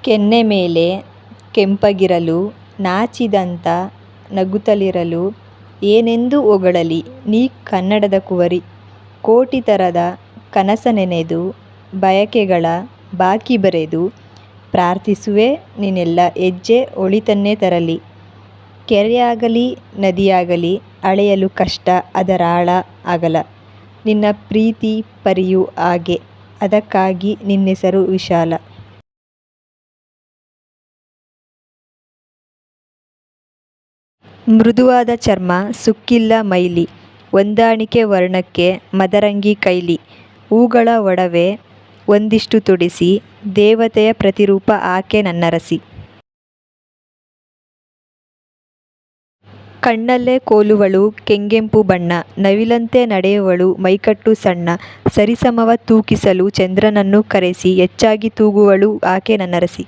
ಕೆನ್ನೆ ಮೇಲೆ ಕೆಂಪಗಿರಲು ನಾಚಿದಂತ ನಗುತ್ತಲಿರಲು ಏನೆಂದು ಹೊಗಳಲಿ ನೀ ಕನ್ನಡದ ಕುವರಿ. ಕೋಟಿ ಥರದ ಕನಸ ನೆನೆದು ಬಯಕೆಗಳ ಬಾಕಿ ಬರೆದು ಪ್ರಾರ್ಥಿಸುವೆ ನಿನ್ನೆಲ್ಲ ಹೆಜ್ಜೆ ಒಳಿತನ್ನೇ ತರಲಿ. ಕೆರೆಯಾಗಲಿ ನದಿಯಾಗಲಿ ಅಳೆಯಲು ಕಷ್ಟ ಅದರಾಳ ಅಗಲ. ನಿನ್ನ ಪ್ರೀತಿ ಪರಿಯು ಹಾಗೆ ಅದಕ್ಕಾಗಿ ನಿನ್ನೆಸರು ವಿಶಾಲ. ಮೃದುವಾದ ಚರ್ಮ ಸುಕ್ಕಿಲ್ಲ ಮೈಲಿ ಹೊಂದಾಣಿಕೆ ವರ್ಣಕ್ಕೆ ಮದರಂಗಿ ಕೈಲಿ. ಹೂಗಳ ಒಡವೆ ಒಂದಿಷ್ಟು ತೊಡಿಸಿ ದೇವತೆಯ ಪ್ರತಿರೂಪ ಆಕೆ ನನ್ನರಸಿ. ಕಣ್ಣಲ್ಲೇ ಕೋಲುವಳು ಕೆಂಗೆಂಪು ಬಣ್ಣ ನವಿಲಂತೆ ನಡೆಯುವಳು ಮೈಕಟ್ಟು ಸಣ್ಣ. ಸರಿಸಮವ ತೂಗಿಸಲು ಚಂದ್ರನನ್ನು ಕರೆಸಿ ಹೆಚ್ಚಾಗಿ ತೂಗುವಳು ಆಕೆ ನನ್ನರಸಿ.